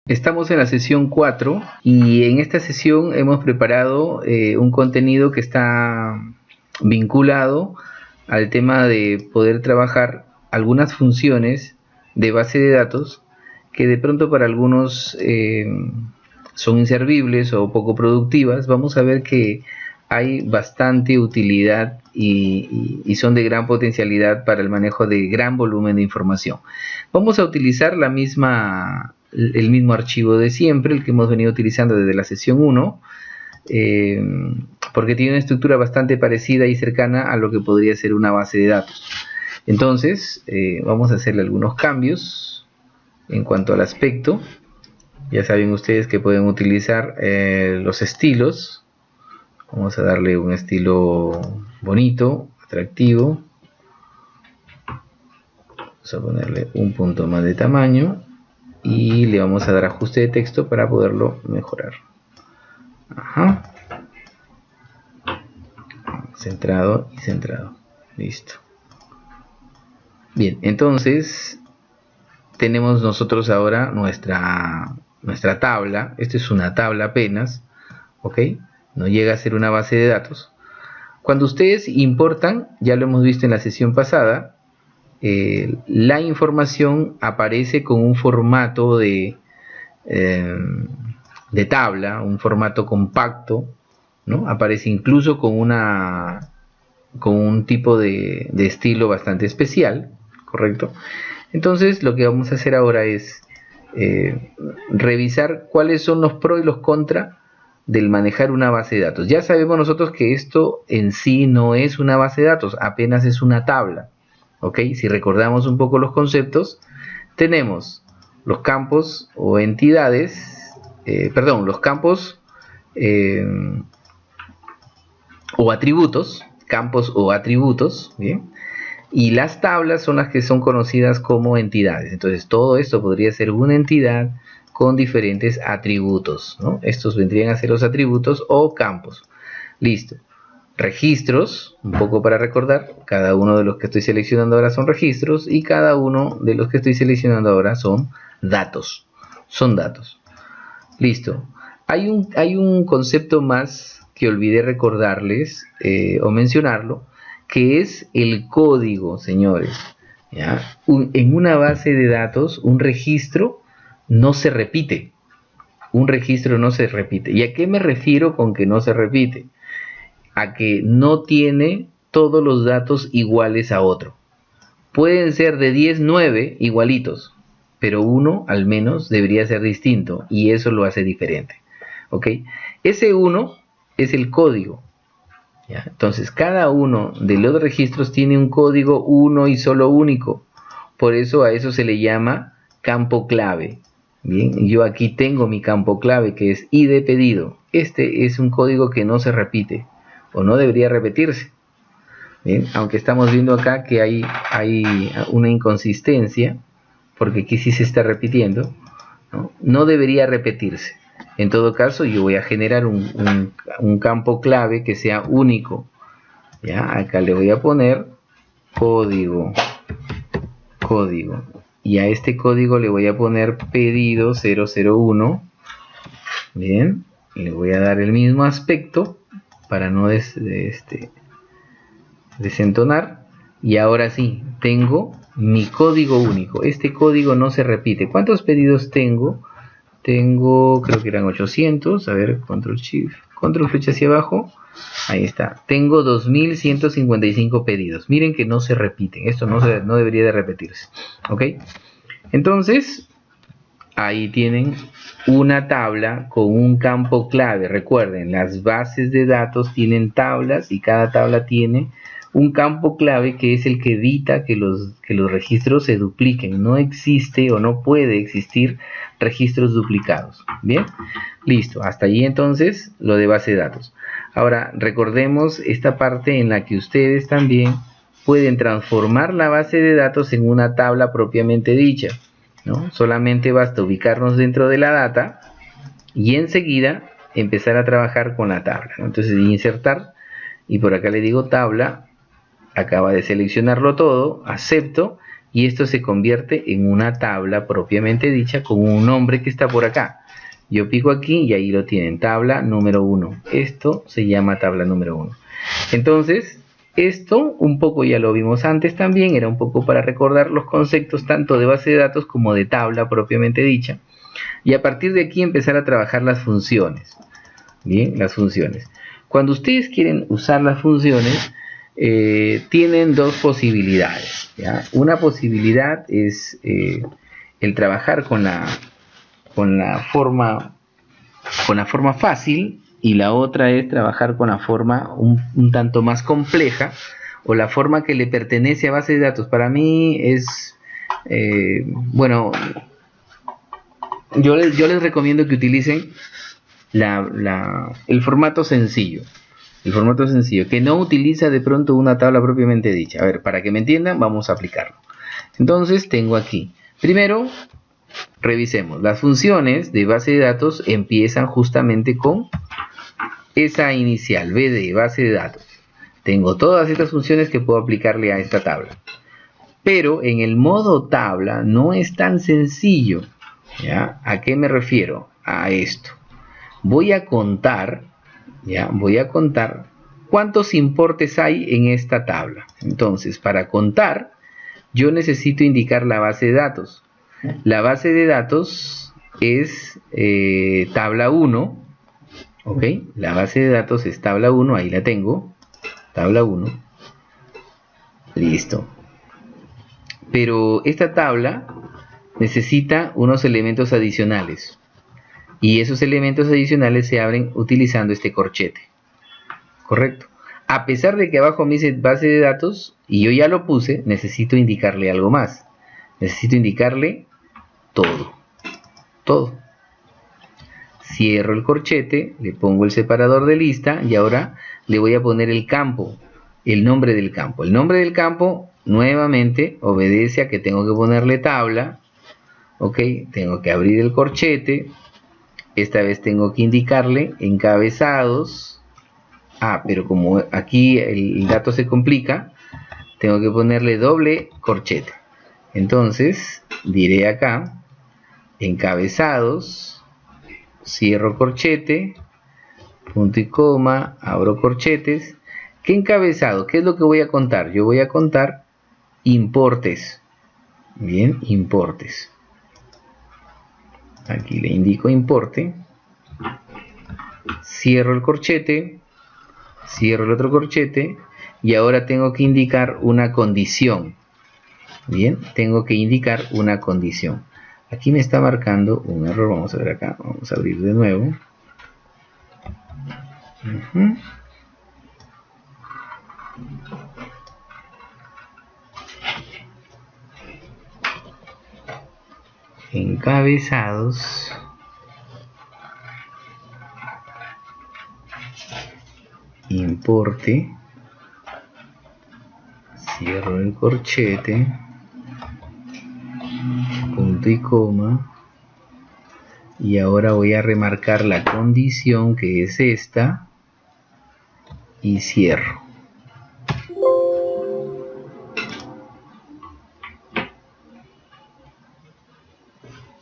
Estamos en la sesión 4 y en esta sesión hemos preparado un contenido que está vinculado al tema de poder trabajar algunas funciones de base de datos que de pronto para algunos son inservibles o poco productivas. Vamos a ver que hay bastante utilidad y son de gran potencialidad para el manejo de gran volumen de información. Vamos a utilizar el mismo archivo de siempre, el que hemos venido utilizando desde la sesión 1, porque tiene una estructura bastante parecida y cercana a lo que podría ser una base de datos. Entonces, vamos a hacerle algunos cambios en cuanto al aspecto. Ya saben ustedes que pueden utilizar los estilos. Vamos a darle un estilo bonito, atractivo. Vamos a ponerle un punto más de tamaño y le vamos a dar ajuste de texto para poderlo mejorar. Ajá. Centrado y centrado. Listo. Bien, entonces tenemos nosotros ahora nuestra tabla. Esta es una tabla apenas, ¿ok? No llega a ser una base de datos. Cuando ustedes importan, ya lo hemos visto en la sesión pasada, la información aparece con un formato de tabla, un formato compacto, ¿no? Aparece incluso con un tipo de estilo bastante especial, ¿correcto? Entonces lo que vamos a hacer ahora es revisar cuáles son los pros y los contras del manejar una base de datos. Ya sabemos nosotros que esto en sí no es una base de datos, apenas es una tabla. ¿Ok? Si recordamos un poco los conceptos, tenemos los campos o entidades, los campos o atributos, ¿bien? Y las tablas son las que son conocidas como entidades. Entonces todo esto podría ser una entidad con diferentes atributos, ¿no? Estos vendrían a ser los atributos o campos. Listo. Registros, un poco para recordar, cada uno de los que estoy seleccionando ahora son registros y cada uno de los que estoy seleccionando ahora son datos. Son datos. Listo. Hay un concepto más que olvidé recordarles o mencionarlo, que es el código, señores. ¿Ya? En una base de datos, un registro no se repite. Un registro no se repite. ¿Y a qué me refiero con que no se repite? A que no tiene todos los datos iguales a otro. Pueden ser de 10, 9 igualitos, pero uno al menos debería ser distinto y eso lo hace diferente. ¿Ok? Ese 1 es el código. ¿Ya? Entonces cada uno de los registros tiene un código uno y solo único. Por eso a eso se le llama campo clave. Bien, yo aquí tengo mi campo clave que es ID pedido. Este es un código que no se repite o no debería repetirse. Bien, aunque estamos viendo acá que hay una inconsistencia, porque aquí sí se está repitiendo, no debería repetirse. En todo caso, yo voy a generar un campo clave que sea único. ¿Ya? Acá le voy a poner código. Y a este código le voy a poner pedido 001. Bien, le voy a dar el mismo aspecto para no desentonar. Y ahora sí, tengo mi código único. Este código no se repite. ¿Cuántos pedidos tengo? Tengo, creo que eran 800. A ver, control shift, control flecha hacia abajo. Ahí está. Tengo 2155 pedidos. Miren que no se repiten. Esto no debería de repetirse. ¿Ok? Entonces, ahí tienen una tabla con un campo clave. Recuerden, las bases de datos tienen tablas y cada tabla tiene un campo clave que es el que evita que los registros se dupliquen. No existe o no puede existir registros duplicados. Bien, listo. Hasta allí entonces lo de base de datos. Ahora recordemos esta parte en la que ustedes también pueden transformar la base de datos en una tabla propiamente dicha, ¿no? Solamente basta ubicarnos dentro de la data y enseguida empezar a trabajar con la tabla, ¿no? Entonces insertar y por acá le digo tabla, acaba de seleccionarlo todo, acepto y esto se convierte en una tabla propiamente dicha con un nombre que está por acá. Yo pico aquí y ahí lo tienen, tabla número 1. Esto se llama tabla número 1. Entonces, esto un poco ya lo vimos antes también, era un poco para recordar los conceptos tanto de base de datos como de tabla propiamente dicha. Y a partir de aquí empezar a trabajar las funciones. Bien, las funciones. Cuando ustedes quieren usar las funciones, tienen dos posibilidades, ¿ya? Una posibilidad es el trabajar con la forma fácil, y la otra es trabajar con la forma un tanto más compleja, o la forma que le pertenece a base de datos. Para mí es, bueno, yo les recomiendo que utilicen el formato sencillo. El formato sencillo, que no utiliza de pronto una tabla propiamente dicha. A ver, para que me entiendan, vamos a aplicarlo. Entonces, tengo aquí. Primero, revisemos. Las funciones de base de datos empiezan justamente con esa inicial, B de base de datos. Tengo todas estas funciones que puedo aplicarle a esta tabla. Pero en el modo tabla no es tan sencillo, ¿ya? ¿A qué me refiero? A esto. Voy a contar, ¿ya? Voy a contar cuántos importes hay en esta tabla. Entonces, para contar, yo necesito indicar la base de datos. La base de datos es tabla 1, ¿ok? La base de datos es tabla 1, ahí la tengo, tabla 1, listo. Pero esta tabla necesita unos elementos adicionales. Y esos elementos adicionales se abren utilizando este corchete. ¿Correcto? A pesar de que abajo me dice base de datos, y yo ya lo puse, necesito indicarle algo más. Necesito indicarle todo. Todo. Cierro el corchete, le pongo el separador de lista, y ahora le voy a poner el campo, el nombre del campo. El nombre del campo, nuevamente, obedece a que tengo que ponerle tabla. ¿Ok? Tengo que abrir el corchete. Esta vez tengo que indicarle encabezados. Pero como aquí el dato se complica, tengo que ponerle doble corchete. Entonces, diré acá, encabezados, cierro corchete, punto y coma, abro corchetes. ¿Qué encabezado? ¿Qué es lo que voy a contar? Yo voy a contar importes. Bien, importes. Aquí le indico importe, cierro el corchete, cierro el otro corchete, y ahora tengo que indicar una condición. Bien, tengo que indicar una condición. Aquí me está marcando un error, vamos a ver acá, vamos a abrir de nuevo. Encabezados, importe, cierro el corchete, punto y coma, y ahora voy a remarcar la condición, que es esta, y cierro.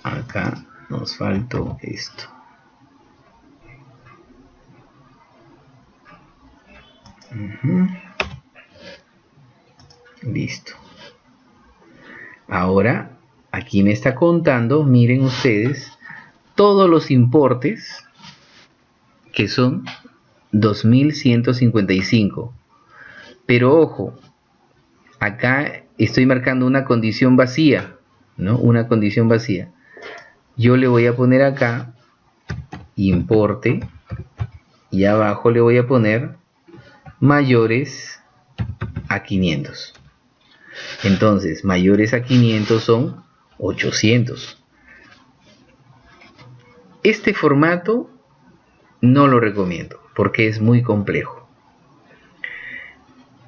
Acá nos faltó esto. Listo. Ahora, aquí me está contando, miren ustedes, todos los importes, que son 2155. Pero ojo, acá estoy marcando una condición vacía, ¿no? Una condición vacía. Yo le voy a poner acá importe, y abajo le voy a poner mayores a 500. Entonces, mayores a 500 son 800. Este formato no lo recomiendo porque es muy complejo.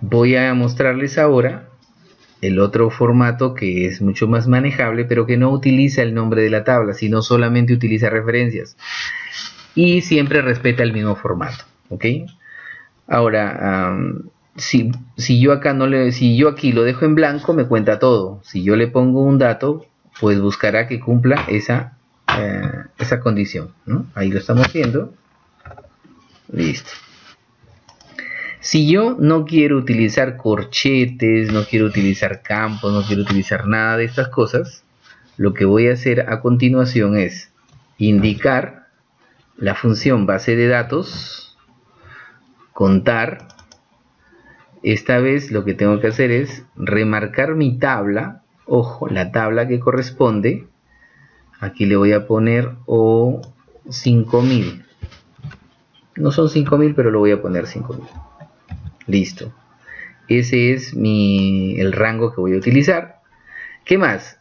Voy a mostrarles ahora el otro formato que es mucho más manejable, pero que no utiliza el nombre de la tabla, sino solamente utiliza referencias. Y siempre respeta el mismo formato. ¿Ok? Ahora, si yo acá si yo aquí lo dejo en blanco, me cuenta todo. Si yo le pongo un dato, pues buscará que cumpla esa condición, ¿no? Ahí lo estamos viendo. Listo. Si yo no quiero utilizar corchetes, no quiero utilizar campos, no quiero utilizar nada de estas cosas, lo que voy a hacer a continuación es indicar la función base de datos, contar. Esta vez lo que tengo que hacer es remarcar mi tabla. Ojo, la tabla que corresponde. Aquí le voy a poner O 5000. No son 5000, pero lo voy a poner 5000. Listo. Ese es el rango que voy a utilizar. ¿Qué más?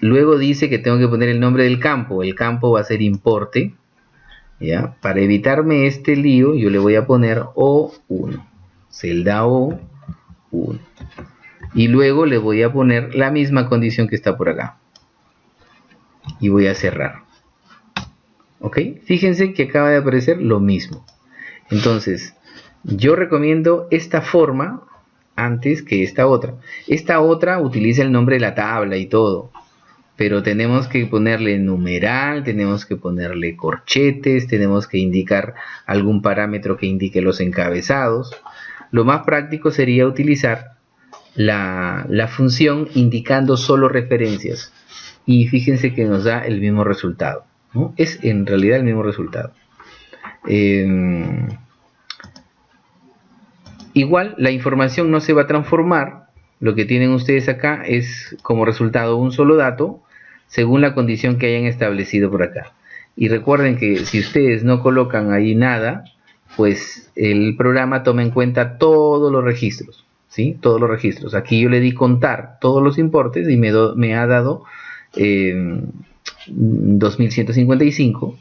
Luego dice que tengo que poner el nombre del campo. El campo va a ser importe. ¿Ya? Para evitarme este lío, yo le voy a poner O1. Celda O1. Y luego le voy a poner la misma condición que está por acá. Y voy a cerrar. ¿Ok? Fíjense que acaba de aparecer lo mismo. Entonces, yo recomiendo esta forma antes que esta otra. Esta otra utiliza el nombre de la tabla y todo. Pero tenemos que ponerle numeral, tenemos que ponerle corchetes, tenemos que indicar algún parámetro que indique los encabezados. Lo más práctico sería utilizar la función indicando solo referencias. Y fíjense que nos da el mismo resultado, ¿no? Es en realidad el mismo resultado. Igual la información no se va a transformar. Lo que tienen ustedes acá es como resultado un solo dato según la condición que hayan establecido por acá. Y recuerden que si ustedes no colocan ahí nada, pues el programa toma en cuenta todos los registros, ¿sí? Todos los registros. Aquí yo le di contar todos los importes y me ha dado 2155.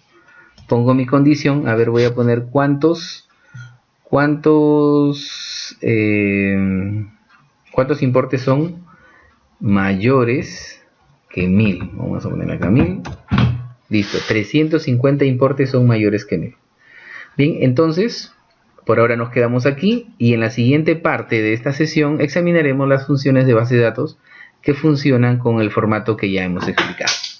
Pongo mi condición. A ver, voy a poner cuántos importes son mayores que 1000. Vamos a poner acá 1000. Listo, 350 importes son mayores que 1000. Bien, entonces por ahora nos quedamos aquí y en la siguiente parte de esta sesión examinaremos las funciones de base de datos que funcionan con el formato que ya hemos explicado.